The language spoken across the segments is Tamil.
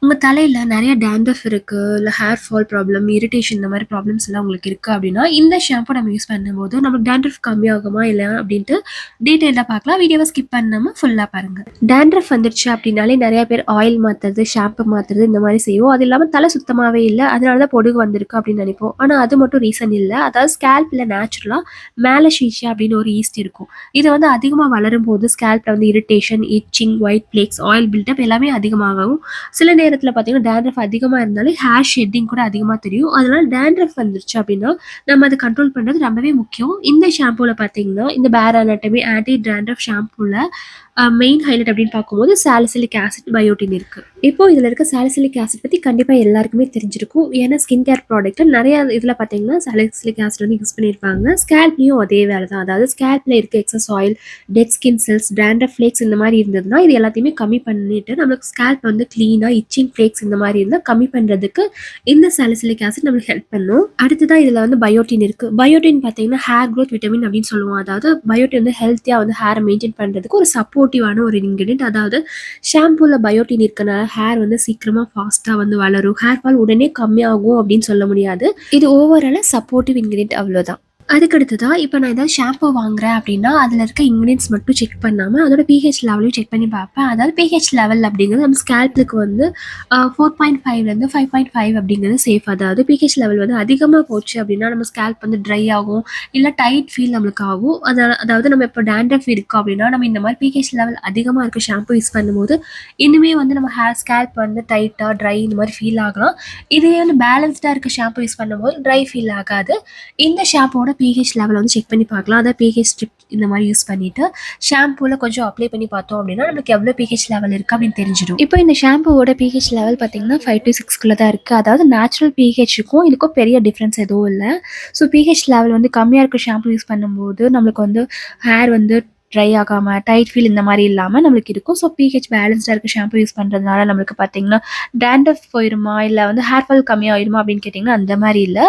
உங்க தலையில நெறைய டாண்ட்ரஃப் இருக்கு, இல்ல ஹேர் ஃபால் ப்ராப்ளம், இரிட்டேஷன் இந்த மாரி ப்ராப்ளம்ஸ் எல்லாம் உங்களுக்கு இருக்கு அப்டின்னா, இந்த ஷாம்பு நம்ம யூஸ் பண்ணும்போது நமக்கு டாண்ட்ரஃப் கம்மியாகுமா இல்லையா அப்டின்ட்டு டீட்டெயில்டா பார்க்கலாம். வீடியோவ ஸ்கிப் பண்ணாம ஃபுல்லா பாருங்க. டாண்ட்ரஃப் வந்துருச்சு அப்டின்னாலே நெறைய பேர் ஆயில் மாத்துறது, ஷாம்பு மாத்துறது இந்த மாரி செய்வோம். அது இல்லாம தலை சுத்தமாவே இல்ல. அதனால தான் பொடுகு வந்திருக்கு அப்டின்னு நெனைப்போம். ஆனா அது மட்டும் ரீசன் இல்ல. அதாவது ஸ்கேல்ப்ல நேச்சுரலா மேலசீஷியா அப்டின்னு ஒரு ஈஸ்ட் இருக்கும். இது வந்து அதிகமா வளரும்போது ஸ்கேல்ப்ல வந்து இரிட்டேஷன், இட்சிங், ஒயிட் ஃப்ளேக்ஸ், ஆயில் பில்டப் எல்லாமே அதிகமாகும். சில நேரத்துல பார்த்தீங்கன்னா, டாண்ட்ரஃப் அதிகமா இருந்தாலே ஹேர் ஷெட்டிங் கூட அதிகமா தெரியும். அதனால டாண்ட்ரஃப் வந்துருச்சு அப்டின்னா, நம்ம அத கண்ட்ரோல் பண்றது ரொம்பவே முக்கியம். இந்த ஷாம்பூல பார்த்தீங்கன்னா, இந்த பேர் அனாட்டமி ஆன்டி டாண்ட்ரஃப் ஷாம்பூல மெயின் ஹைலைட் அப்படின்னு பார்க்கும்போது சாலிசிலிக் ஆசிட், பயோட்டின் இருக்கு. இப்போ இதுல இருக்க சாலிசிலிக் ஆசிட் பத்தி கண்டிப்பா எல்லாருக்குமே தெரிஞ்சிருக்கும். ஏன்னா ஸ்கின் கேர் ப்ராடக்ட்ல நிறைய இதுல பார்த்தீங்கன்னா சாலிசிலிக் ஆசிட் வந்து யூஸ் பண்ணியிருப்பாங்க. ஸ்கேல்ப்லயும் அதே வேலை தான். அதாவது ஸ்கேல்ப்ல இருக்க excess oil, dead skin cells, dandruff flakes இந்த மாதிரி இருந்ததுன்னா இது எல்லாத்தையுமே கம்மி பண்ணிட்டு நம்மளுக்கு ஸ்கேல்ப் வந்து கிளீனா இச்சிங் ஃப்ளேக்ஸ் இந்த மாதிரி இருந்தால் கம்மி பண்றதுக்கு இந்த சாலிசிலிக் ஆசிட் நம்மளுக்கு ஹெல்ப் பண்ணும். அடுத்ததான் இதுல வந்து பயோட்டின் இருக்கு. பயோட்டின் பார்த்தீங்கன்னா ஹேர் க்ரோத் விட்டமின் அப்படின்னு சொல்லுவோம். அதாவது பயோட்டின் வந்து ஹெல்த்தியா வந்து ஹேரை மெயின்டைன் பண்றதுக்கு ஒரு சப்போர்ட்டிவான ஒரு இன்கிரிடியன்ட். அதாவது ஷாம்பூல பயோட்டின் இருக்கனால ஹேர் வந்து சீக்கிரமா ஃபாஸ்டா வந்து வளரும். ஹேர் ஃபால் உடனே கம்மியாகும் அப்படின்னு சொல்ல முடியாது. இது ஓவரால சப்போர்ட்டிவ் இன்கிரிடியன்ட் அவ்வளவுதான். அதுக்கடுத்ததா இப்போ நான் ஏதாவது ஷாம்பு வாங்குறேன் அப்படின்னா அதில் இருக்க இன்க்ரீடியன்ஸ் மட்டும் செக் பண்ணாமல் அதோட பிஹெச் லெவலையும் செக் பண்ணி பார்ப்பேன். அதாவது பிஹெச் லெவல் அப்படிங்கிறது நம்ம ஸ்கேல்ப்புக்கு வந்து 4.5லேருந்து 5.5 அப்படிங்கிறது சேஃப். அதாவது பிஹெச் லெவல் வந்து அதிகமாக போச்சு அப்படின்னா நம்ம ஸ்கேல்ப் வந்து ட்ரை ஆகும், இல்லை டைட் ஃபீல் நம்மளுக்கு ஆகும். அதாவது நம்ம இப்போ டேண்ட்ரஃப் இருக்குது அப்படின்னா நம்ம இந்த மாதிரி பிஹெச் லெவல் அதிகமாக இருக்க ஷாம்பு யூஸ் பண்ணும்போது இன்னுமே வந்து நம்ம ஸ்கேல்ப் வந்து டைட்டாக ட்ரை இந்த மாதிரி ஃபீல் ஆகலாம். இதே வந்து பேலன்ஸ்டாக இருக்க ஷாம்பு யூஸ் பண்ணும்போது ட்ரை ஃபீல் ஆகாது. இந்த ஷாம்போட பிஹெச் லெவல் வந்து செக் பண்ணி பார்க்கலாம். அதாவது பிஹெச் ஸ்ட்ரிப் இந்த மாதிரி யூஸ் பண்ணிட்டு ஷாம்பூல கொஞ்சம் அப்ளை பண்ணி பார்த்தோம் அப்படின்னா நமக்கு எவ்வளோ பிஹெச் லெவல் இருக்கு அப்படின்னு தெரிஞ்சிடும். இப்போ இந்த ஷாம்பூவோட பிஹெச் லெவல் பார்த்தீங்கன்னா 5 to 6 தான் இருக்கு. அதாவது நேச்சுரல் பிஹெச்சுக்கும் இதுக்கும் பெரிய டிஃப்ரென்ஸ் எதுவும் இல்லை. ஸோ பிஹெச் லெவல் வந்து கம்மியாக இருக்க ஷாம்பு யூஸ் பண்ணும்போது நம்மளுக்கு வந்து ஹேர் வந்து ட்ரை ஆகாமல் டைட் ஃபீல் இந்த மாதிரி இல்லாமல் நம்மளுக்கு இருக்கும். ஸோ பிஹெச் பேலன்ஸ்டாக இருக்க ஷாம்பு யூஸ் பண்ணுறதுனால நம்மளுக்கு பார்த்தீங்கன்னா டாண்ட்ரஃப் போயிருமா இல்லை வந்து ஹேர் ஃபால் கம்மியாகிடுமா அப்படின்னு கேட்டிங்கன்னா அந்த மாதிரி இல்லை.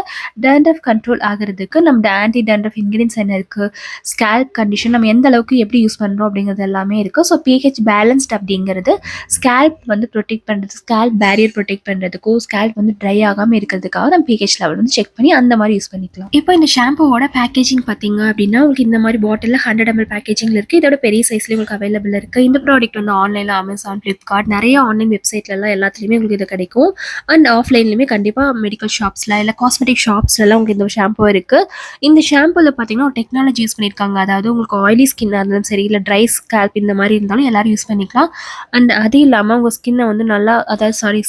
டாண்ட்ரஃப் கண்ட்ரோல் ஆகிறதுக்கு நம்ம ஆன்டி டாண்ட்ரஃப் இன்கிரீடியன்ஸ் என்ன இருக்குது, ஸ்கேல்ப் கண்டிஷன் நம்ம எந்த அளவுக்கு எப்படி யூஸ் பண்ணுறோம் அப்படிங்கிறது எல்லாமே இருக்குது. ஸோ பிஹெச் பேலன்ஸ்ட் அப்படிங்கிறது ஸ்கேல்ப் வந்து ப்ரொடெக்ட் பண்ணுறது, ஸ்கேல்ப் பேரியர் ப்ரொடெக்ட் பண்ணுறதுக்கும் ஸ்கேல்ப் வந்து ட்ரை ஆகாமல் இருக்கிறதுக்காக நம்ம பிஹெச் லெவல் வந்து செக் பண்ணி அந்த மாதிரி யூஸ் பண்ணிக்கலாம். இப்போ இந்த ஷாம்புவோட பேக்கேஜிங் பார்த்தீங்க அப்படின்னா உங்களுக்கு இந்த மாதிரி பாட்டிலில் 100 ml பேக்கேஜிங் இருக்குது. இதோட பெரிய சைஸ்லேயே உங்களுக்கு அவைலபிள் இருக்குது. இந்த ப்ராடக்ட் வந்து ஆன்லைனில் அமேசான், ஃப்ளிப்கார்ட் நிறைய ஆன்லைன் வெப்சைட்லலாம் எல்லாத்துலேயுமே உங்களுக்கு இது கிடைக்கும். அண்ட் ஆஃப்லைன்லையுமே கண்டிப்பாக மெடிக்கல் ஷாப்ஸில் இல்லை காஸ்மெட்டிக் ஷாப்ஸ்லாம் உங்களுக்கு இந்த ஷாம்பு இருக்குது. இந்த ஷாம்புவில் பார்த்தீங்கன்னா ஒரு டெக்னாலஜி யூஸ் பண்ணியிருக்காங்க. அதாவது உங்களுக்கு ஆயிலி ஸ்கின்னாக இருந்தாலும் சரி இல்லை ட்ரை ஸ்கேல்ப் இந்த மாதிரி இருந்தாலும் எல்லாரும் யூஸ் பண்ணிக்கலாம். அண்ட் அது இல்லாமல் உங்கள் ஸ்கின்னை வந்து நல்லா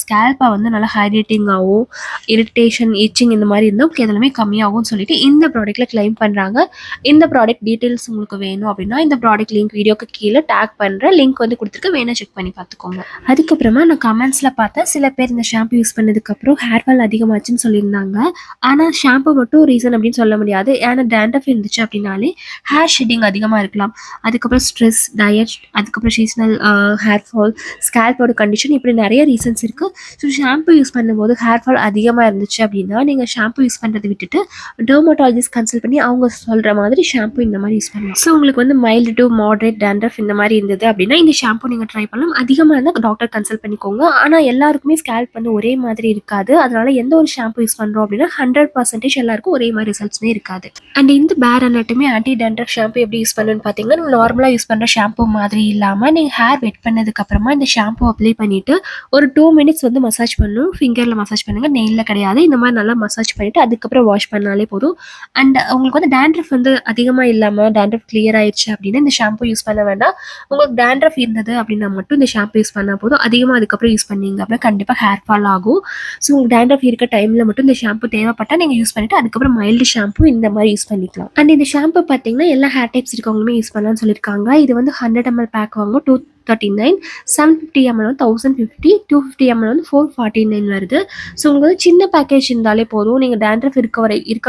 ஸ்கேல்ப்பை வந்து நல்லா ஹைட்ரேட்டிங்காகவும் இரிட்டேஷன் இச்சிங் இந்த மாதிரி இருந்தால் உங்களுக்கு எல்லாமே கம்மியாகும்னு சொல்லிட்டு இந்த ப்ராடக்ட்டில் கிளைம் பண்ணுறாங்க. இந்த ப்ராடக்ட் டீட்டெயில்ஸ் உங்களுக்கு வேணும் அப்படின்னா இந்த ப்ராடக்ட் லிங்க் வீடியோக்கு கீழே டேக் பண்ணுறேன், லிங்க் வந்து கொடுத்துருக்க, வேணா செக் பண்ணி பார்த்துக்கோங்க. அதுக்கப்புறமா நான் கமெண்ட்ஸில் பார்த்தேன் சில பேர் இந்த ஷாம்பு யூஸ் பண்ணதுக்கப்புறம் ஹேர் ஃபால் அதிகமாச்சுன்னு சொல்லியிருந்தாங்க. ஆனால் ஷாம்பு மட்டும் ரீசன் அப்படின்னு சொல்ல முடியாது. ஏன்னா டாண்ட்ரஃப் இருந்துச்சு அப்படின்னாலே ஹேர் ஷெட்டிங் அதிகமாக இருக்கலாம். அதுக்கப்புறம் ஸ்ட்ரெஸ், டயட், அதுக்கப்புறம் சீசனல் ஹேர் ஃபால், ஸ்கேல்போட கண்டிஷன், இப்படி நிறைய ரீசன்ஸ் இருக்குது. ஸோ ஷாம்பு யூஸ் பண்ணும்போது ஹேர் ஃபால் அதிகமாக இருந்துச்சு அப்படின்னா நீங்கள் ஷாம்பு யூஸ் பண்ணுறதை விட்டுட்டு டெர்மட்டாலஜிஸ்ட் கன்சல்ட் பண்ணி அவங்க சொல்கிற மாதிரி ஷாம்பு இந்த மாதிரி யூஸ் பண்ணலாம். ஸோ உங்களுக்கு வந்து மைல்டு டு மாடரேட் டாண்ட்ரஃப் இந்த மாதிரி இருந்தது அப்படின்னா இந்த ஷாம்பு நீங்கள் ட்ரை பண்ணலாம். அதிகமாக இருந்தால் டாக்டர் கன்சல்ட் பண்ணிக்கோங்க. ஆனால் எல்லாருக்குமே ஸ்கேல்ப் வந்து ஒரே மாதிரி இருக்காது. அதனால எந்த ஒரு ஷாம்பு யூஸ் பண்ணுறோம் அப்படின்னா 100% எல்லாருக்கும் ஒரே மாதிரி ரிசல்ட்ஸ்மே இருக்காது. அண்ட் இந்த பேர் அனாட்டமி ஆன்டி டாண்ட்ரஃப் ஷாம்பு எப்படி யூஸ் பண்ணணும்னு பார்த்தீங்கன்னா நம்ம நார்மலாக யூஸ் பண்ணுற ஷாம்பு மாதிரி இல்லாமல் நீங்கள் ஹேர் வெட் பண்ணதுக்கப்புறமா இந்த ஷாம்பு அப்ளை பண்ணிவிட்டு ஒரு 2 minutes வந்து மசாஜ் பண்ணணும். ஃபிங்கரில் மசாஜ் பண்ணுங்கள், நெயிலில் கிடையாது. இந்த மாதிரி நல்லா மசாஜ் பண்ணிவிட்டு அதுக்கப்புறம் வாஷ் பண்ணாலே போதும். அண்ட் உங்களுக்கு வந்து டாண்ட்ரஃப் வந்து அதிகமாக இல்லாமல் டாண்ட்ரஃப் கிளியர் ஆயிடுச்சு அப்படின்னா இந்த ஷாம்பு யூஸ் பண்ண வேண்டாம். உங்களுக்கு டாண்ட்ரஃப் இருந்தது அப்படின்னா மட்டும் இந்த ஷாம்பு யூஸ் பண்ணால் போதும். அதிகமாக அதுக்கப்புறம் யூஸ் பண்ணீங்க அப்படின்னா கண்டிப்பாக ஹேர் ஃபால் ஆகும். ஸோ உங்களுக்கு டாண்ட்ரஃப் இருக்க டைமில் மட்டும் இந்த ஷாம்பு தேவைப்பட்டால் நீங்கள் யூஸ் பண்ணிவிட்டு அதுக்கப்புறம் மைல்டு ஷாம்பு இந்த மாதிரி யூஸ் பண்ணிக்கலாம். அண்ட் இந்த ஷாம்பு பார்த்தீங்கன்னா எல்லா ஹேர் டைப்ஸ் இருக்கவங்களுமே யூஸ் பண்ணலாம்னு சொல்லியிருக்காங்க. இது வந்து 100 ml பேக் வாங்கும் 239, 750 ml வந்து 1050, 250 ml வந்து 449 வருது. ஸோ உங்களுக்கு வந்து சின்ன பேக்கேஜ் இருந்தாலே போதும். நீங்கள் டாண்ட்ரஃப் இருக்க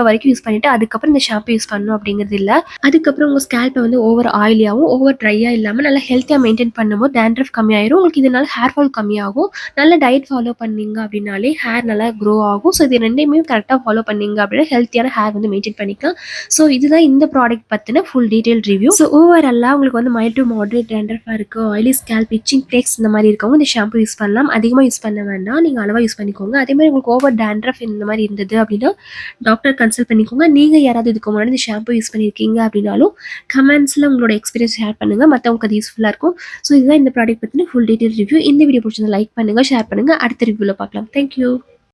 வரைக்கும் யூஸ் பண்ணிவிட்டு அதுக்கப்புறம் இந்த ஷாம்பு யூஸ் பண்ணணும் அப்படிங்கிறது இல்லை. அதுக்கப்புறம் உங்கள் ஸ்கேல்ப்பை வந்து ஓவர் ஆயிலியாகவும் ஓவர் ட்ரையாக இல்லாமல் நல்லா ஹெல்த்தியாக மெயின்டைன் பண்ணும்போது டாண்ட்ரஃப் கம்மியாயிரும். உங்களுக்கு இதனால ஹேர் ஃபால் கம்மியாகும். நல்ல டயட் ஃபாலோ பண்ணீங்க அப்படின்னாலே ஹேர் நல்லா க்ரோ ஆகும். ஸோ இது ரெண்டையுமே கரெக்டாக ஃபாலோ பண்ணீங்க அப்படின்னா ஹெல்த்தியான ஹேர் வந்து மெயின்டைன் பண்ணிக்கலாம். ஸோ இதுதான் இந்த ப்ராடக்ட் பற்றின ஃபுல் டீட்டெயில் ரிவ்யூ. ஸோ ஓவராலாக உங்களுக்கு வந்து மைல்டு டு மாடரேட் டாண்ட்ரஃபாக இருக்குது, ஆயிலி ஸ்கேல்ப், இச்சிங் ஃப்ளேக்ஸ் இந்த மாதிரி இருக்கவங்க இந்த ஷாம்பு யூஸ் பண்ணலாம். அதிகமாக யூஸ் பண்ண வேண்டாம். நீங்கள் அளவாக யூஸ் பண்ணிக்கோங்க. அதே மாதிரி உங்களுக்கு ஓவர் டேண்ட்ரஃப் இந்த மாதிரி இருந்தது அப்படின்னா டாக்டர் கன்சல்ட் பண்ணிக்கோங்க. நீங்கள் யாராவது இதுக்கு முன்னாடி இந்த ஷாம்பு யூஸ் பண்ணியிருக்கீங்க அப்படின்னாலும் கமெண்ட்ஸில் உங்களோட எக்ஸ்பீரியன்ஸ் ஷேர் பண்ணுங்கள். மற்றவங்களுக்கு அது யூஸ்ஃபுல்லாக இருக்கும். ஸோ இதுதான் இந்த ப்ராடக்ட் பற்றின ஃபுல் டீட்டெயில் ரிவ்யூ. இந்த வீடியோ பிடிச்சிருந்தா லைக் பண்ணுங்கள், ஷேர் பண்ணுங்கள். அடுத்த ரிவ்யூவில் பார்க்கலாம். தேங்க்யூ.